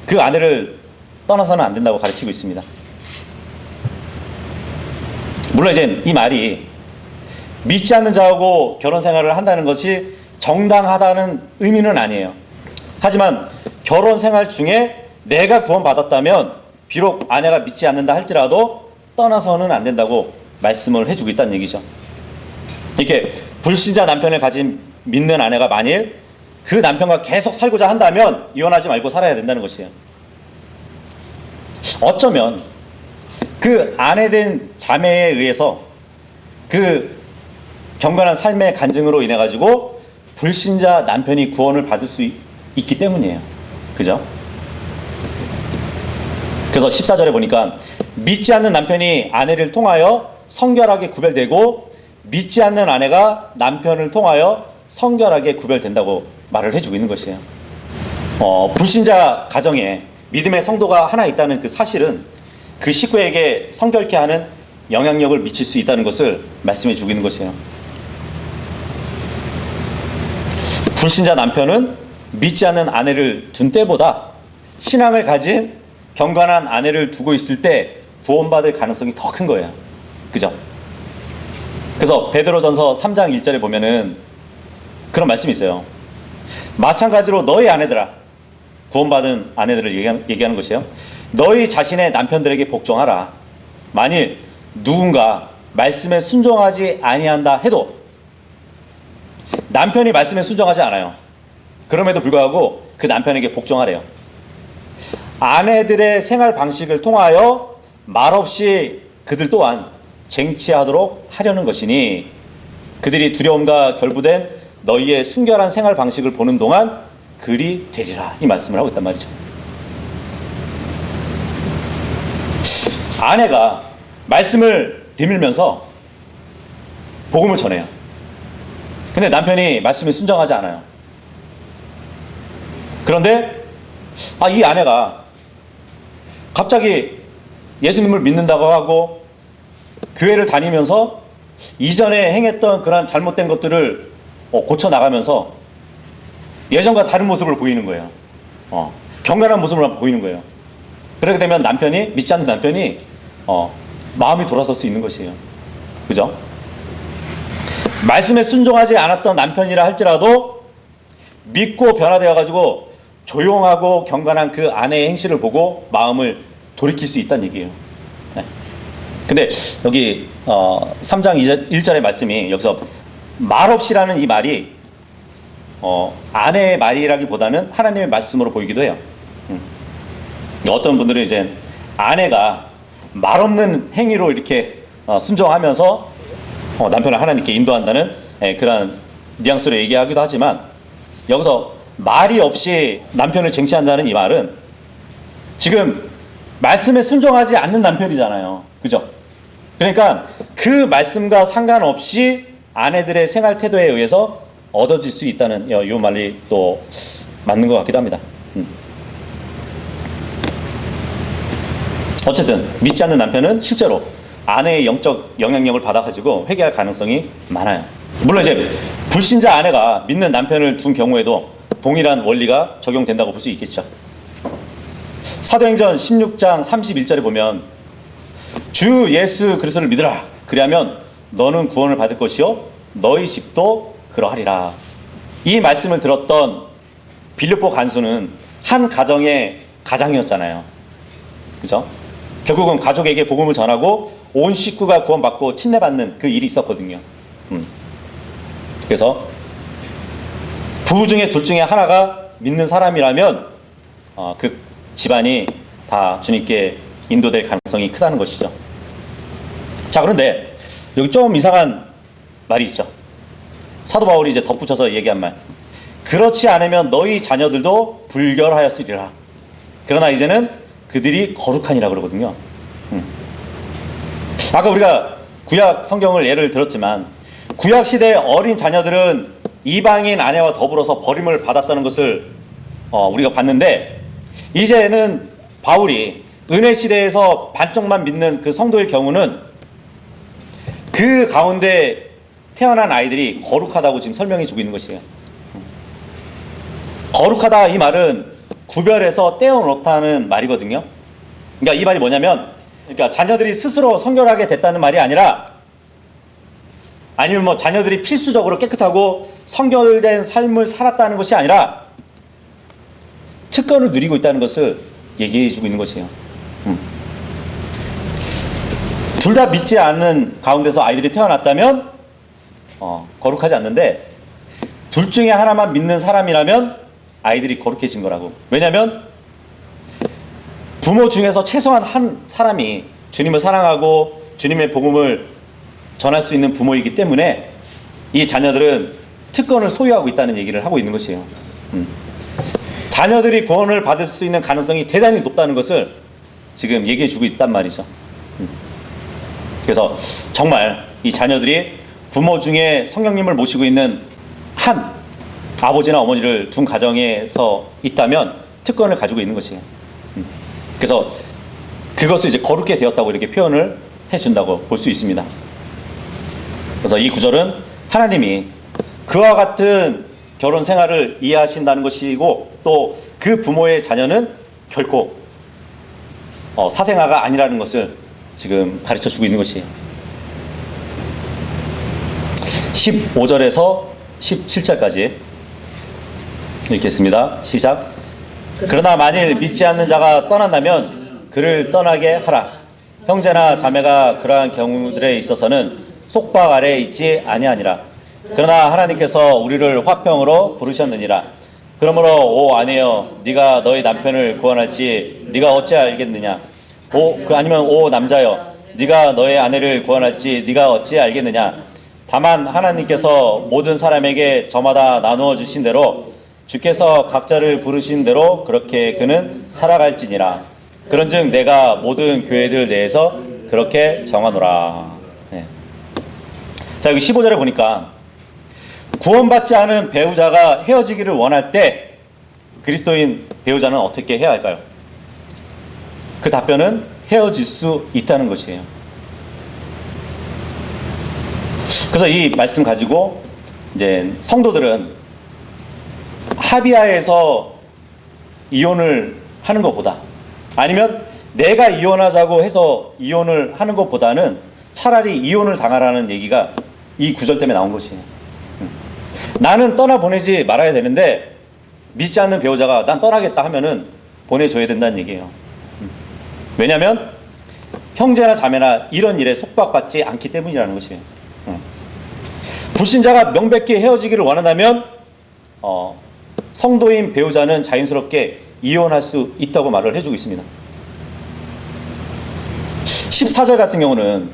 그 아내를 떠나서는 안 된다고 가르치고 있습니다. 물론 이제 이 말이 믿지 않는 자하고 결혼 생활을 한다는 것이 정당하다는 의미는 아니에요. 하지만 결혼 생활 중에 내가 구원받았다면 비록 아내가 믿지 않는다 할지라도 떠나서는 안 된다고 말씀을 해주고 있다는 얘기죠. 이렇게 불신자 남편을 가진 믿는 아내가 만일 그 남편과 계속 살고자 한다면 이혼하지 말고 살아야 된다는 것이에요. 어쩌면 그 아내된 자매에 의해서 그 경건한 삶의 간증으로 인해 가지고 불신자 남편이 구원을 받을 수 있기 때문이에요. 그죠? 그래서 14절에 보니까 믿지 않는 남편이 아내를 통하여 성결하게 구별되고 믿지 않는 아내가 남편을 통하여 성결하게 구별된다고 말을 해주고 있는 것이에요. 불신자 가정에 믿음의 성도가 하나 있다는 그 사실은 그 식구에게 성결케 하는 영향력을 미칠 수 있다는 것을 말씀해 주고 있는 것이에요. 불신자 남편은 믿지 않는 아내를 둔 때보다 신앙을 가진 경건한 아내를 두고 있을 때 구원받을 가능성이 더 큰 거예요. 그죠? 그래서 베드로전서 3장 1절에 보면은 그런 말씀이 있어요. 마찬가지로 너희 아내들아, 구원받은 아내들을 얘기하는 것이에요. 너희 자신의 남편들에게 복종하라. 만일 누군가 말씀에 순종하지 아니한다 해도, 남편이 말씀에 순종하지 않아요. 그럼에도 불구하고 그 남편에게 복종하래요. 아내들의 생활 방식을 통하여 말없이 그들 또한 쟁취하도록 하려는 것이니 그들이 두려움과 결부된 너희의 순결한 생활 방식을 보는 동안 그리 되리라. 이 말씀을 하고 있단 말이죠. 아내가 말씀을 디밀면서 복음을 전해요. 근데 남편이 말씀에 순종하지 않아요. 그런데 이 아내가 갑자기 예수님을 믿는다고 하고 교회를 다니면서 이전에 행했던 그런 잘못된 것들을 고쳐 나가면서 예전과 다른 모습을 보이는 거예요. 경건한 모습을 보이는 거예요. 그렇게 되면 남편이, 믿지 않는 남편이 마음이 돌아설 수 있는 것이에요. 그죠? 말씀에 순종하지 않았던 남편이라 할지라도 믿고 변화되어 가지고 조용하고 경건한 그 아내의 행실을 보고 마음을 돌이킬 수 있다는 얘기예요. 네. 근데 여기 3장 1절의 말씀이 여기서 말없이라는 이 말이 아내의 말이라기보다는 하나님의 말씀으로 보이기도 해요. 어떤 분들은 이제 아내가 말없는 행위로 이렇게 순종하면서 남편을 하나님께 인도한다는 그런 뉘앙스로 얘기하기도 하지만, 여기서 말이 없이 남편을 쟁취한다는 이 말은 지금 말씀에 순종하지 않는 남편이잖아요. 그죠? 그러니까 그 말씀과 상관없이 아내들의 생활 태도에 의해서 얻어질 수 있다는 이 말이 또 맞는 것 같기도 합니다. 어쨌든 믿지 않는 남편은 실제로 아내의 영적 영향력을 받아가지고 회개할 가능성이 많아요. 물론 이제 불신자 아내가 믿는 남편을 둔 경우에도 동일한 원리가 적용된다고 볼 수 있겠죠. 사도행전 16장 31절에 보면 주 예수 그리스도를 믿으라. 그리하면 너는 구원을 받을 것이요 너희 집도 그러하리라. 이 말씀을 들었던 빌립보 간수는 한 가정의 가장이었잖아요. 그죠? 결국은 가족에게 복음을 전하고 온 식구가 구원받고 침례받는 그 일이 있었거든요. 그래서 부부 중에 둘 중에 하나가 믿는 사람이라면 그 집안이 다 주님께 인도될 가능성이 크다는 것이죠. 자, 그런데 여기 좀 이상한 말이 있죠. 사도 바울이 이제 덧붙여서 얘기한 말. 그렇지 않으면 너희 자녀들도 불결하였으리라. 그러나 이제는 그들이 거룩하니라 그러거든요. 아까 우리가 구약 성경을 예를 들었지만 구약 시대의 어린 자녀들은 이방인 아내와 더불어서 버림을 받았다는 것을 우리가 봤는데, 이제는 바울이 은혜 시대에서 반쪽만 믿는 그 성도의 경우는 그 가운데 태어난 아이들이 거룩하다고 지금 설명해 주고 있는 것이에요. 거룩하다 이 말은 구별해서 떼어놓다는 말이거든요. 그러니까 이 말이 뭐냐면, 그러니까 자녀들이 스스로 성결하게 됐다는 말이 아니라, 아니면 뭐 자녀들이 필수적으로 깨끗하고 성결된 삶을 살았다는 것이 아니라 특권을 누리고 있다는 것을 얘기해 주고 있는 것이에요. 둘 다 믿지 않는 가운데서 아이들이 태어났다면 거룩하지 않는데, 둘 중에 하나만 믿는 사람이라면 아이들이 거룩해진 거라고. 왜냐하면 부모 중에서 최소한 한 사람이 주님을 사랑하고 주님의 복음을 전할 수 있는 부모이기 때문에 이 자녀들은 특권을 소유하고 있다는 얘기를 하고 있는 것이에요. 자녀들이 구원을 받을 수 있는 가능성이 대단히 높다는 것을 지금 얘기해 주고 있단 말이죠. 그래서 정말 이 자녀들이 부모 중에 성령님을 모시고 있는 한 아버지나 어머니를 둔 가정에서 있다면 특권을 가지고 있는 것이에요. 그래서 그것을 이제 거룩게 되었다고 이렇게 표현을 해준다고 볼 수 있습니다. 그래서 이 구절은 하나님이 그와 같은 결혼 생활을 이해하신다는 것이고, 또 그 부모의 자녀는 결코 사생아가 아니라는 것을 지금 가르쳐 주고 있는 것이에요. 15절에서 17절까지 읽겠습니다. 시작. 그러나 만일 믿지 않는 자가 떠난다면 그를 떠나게 하라. 형제나 자매가 그러한 경우들에 있어서는 속박 아래에 있지 아니하니라. 그러나 하나님께서 우리를 화평으로 부르셨느니라. 그러므로 오 아내여, 네가 너희 남편을 구원할지 네가 어찌 알겠느냐. 아니면 오 남자여, 네가 너의 아내를 구원할지 네가 어찌 알겠느냐. 다만 하나님께서 모든 사람에게 저마다 나누어 주신 대로 주께서 각자를 부르신 대로 그렇게 그는 살아갈지니라. 그런즉 내가 모든 교회들 내에서 그렇게 정하노라. 네. 자, 여기 15절에 보니까 구원받지 않은 배우자가 헤어지기를 원할 때 그리스도인 배우자는 어떻게 해야 할까요? 그 답변은 헤어질 수 있다는 것이에요. 그래서 이 말씀 가지고 이제 성도들은 합의하에서 이혼을 하는 것보다, 아니면 내가 이혼하자고 해서 이혼을 하는 것보다는 차라리 이혼을 당하라는 얘기가 이 구절 때문에 나온 것이에요. 나는 떠나보내지 말아야 되는데 믿지 않는 배우자가 난 떠나겠다 하면은 보내줘야 된다는 얘기예요. 왜냐하면 형제나 자매나 이런 일에 속박받지 않기 때문이라는 것이에요. 불신자가 명백히 헤어지기를 원한다면 성도인 배우자는 자연스럽게 이혼할 수 있다고 말을 해주고 있습니다. 14절 같은 경우는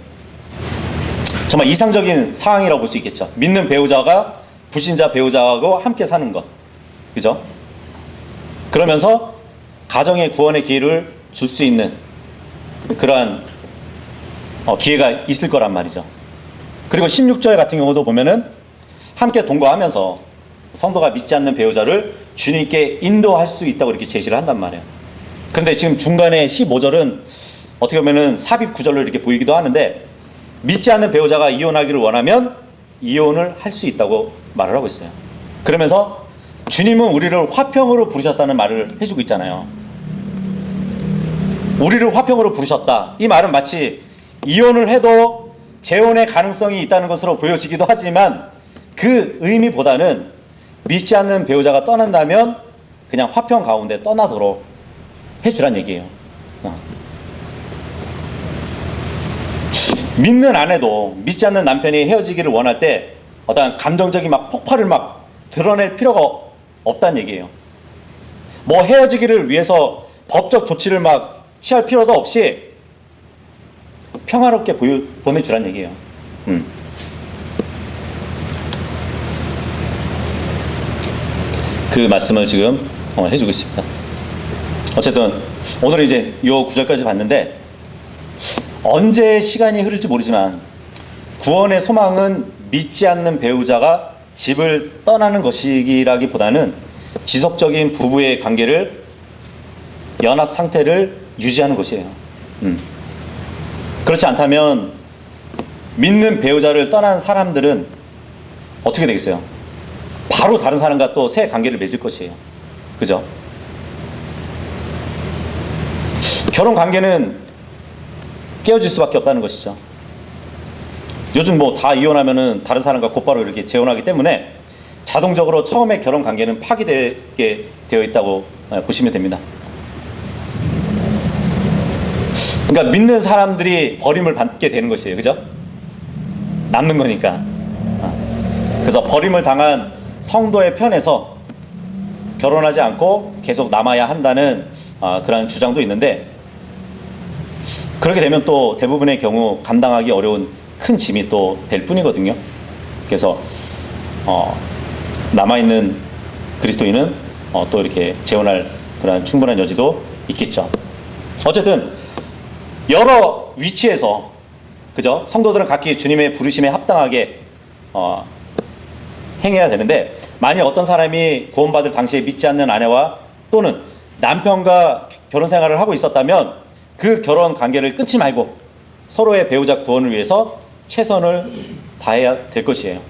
정말 이상적인 상황이라고 볼 수 있겠죠. 믿는 배우자가 불신자 배우자하고 함께 사는 것, 그죠? 그러면서 가정의 구원의 기회를 줄 수 있는 그러한 기회가 있을 거란 말이죠. 그리고 16절 같은 경우도 보면은 함께 동거하면서 성도가 믿지 않는 배우자를 주님께 인도할 수 있다고 이렇게 제시를 한단 말이에요. 그런데 지금 중간에 15절은 어떻게 보면은 삽입 구절로 이렇게 보이기도 하는데, 믿지 않는 배우자가 이혼하기를 원하면 이혼을 할 수 있다고 말을 하고 있어요. 그러면서 주님은 우리를 화평으로 부르셨다는 말을 해주고 있잖아요. 우리를 화평으로 부르셨다. 이 말은 마치 이혼을 해도 재혼의 가능성이 있다는 것으로 보여지기도 하지만, 그 의미보다는 믿지 않는 배우자가 떠난다면 그냥 화평 가운데 떠나도록 해주란 얘기예요. 믿는 아내도 믿지 않는 남편이 헤어지기를 원할 때 어떤 감정적인 막 폭발을 막 드러낼 필요가 없다는 얘기예요. 뭐 헤어지기를 위해서 법적 조치를 막 취할 필요도 없이 평화롭게 보내주란 얘기예요. 그 말씀을 지금 해주고 있습니다. 어쨌든 오늘 이제 요 구절까지 봤는데, 언제 시간이 흐를지 모르지만 구원의 소망은 믿지 않는 배우자가 집을 떠나는 것이기라기보다는 지속적인 부부의 관계를, 연합 상태를 유지하는 것이에요. 그렇지 않다면 믿는 배우자를 떠난 사람들은 어떻게 되겠어요? 바로 다른 사람과 또 새 관계를 맺을 것이에요. 그죠? 결혼 관계는 깨어질 수밖에 없다는 것이죠. 요즘 뭐 다 이혼하면은 다른 사람과 곧바로 이렇게 재혼하기 때문에 자동적으로 처음에 결혼 관계는 파기되게 되어 있다고 보시면 됩니다. 그러니까 믿는 사람들이 버림을 받게 되는 것이에요. 그죠? 남는 거니까. 그래서 버림을 당한 성도의 편에서 결혼하지 않고 계속 남아야 한다는 그런 주장도 있는데, 그렇게 되면 또 대부분의 경우 감당하기 어려운 큰 짐이 또 될 뿐이거든요. 그래서 남아있는 그리스도인은 또 이렇게 재혼할 그런 충분한 여지도 있겠죠. 어쨌든 여러 위치에서, 그죠? 성도들은 각기 주님의 부르심에 합당하게 행해야 되는데, 만약 어떤 사람이 구원받을 당시에 믿지 않는 아내와 또는 남편과 결혼 생활을 하고 있었다면 그 결혼 관계를 끊지 말고 서로의 배우자 구원을 위해서 최선을 다해야 될 것이에요.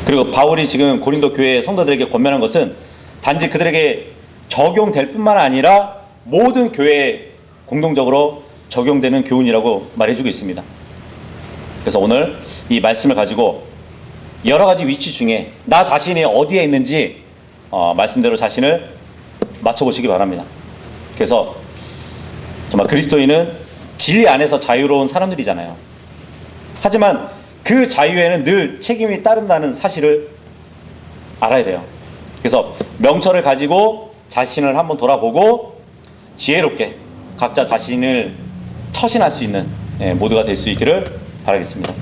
그리고 바울이 지금 고린도 교회 성도들에게 권면한 것은 단지 그들에게 적용될 뿐만 아니라 모든 교회에 공동적으로 적용되는 교훈이라고 말해주고 있습니다. 그래서 오늘 이 말씀을 가지고 여러 가지 위치 중에 나 자신이 어디에 있는지 말씀대로 자신을 맞춰보시기 바랍니다. 그래서 정말 그리스도인은 진리 안에서 자유로운 사람들이잖아요. 하지만 그 자유에는 늘 책임이 따른다는 사실을 알아야 돼요. 그래서 명철을 가지고 자신을 한번 돌아보고 지혜롭게 각자 자신을 처신할 수 있는 모두가 될 수 있기를 바라겠습니다.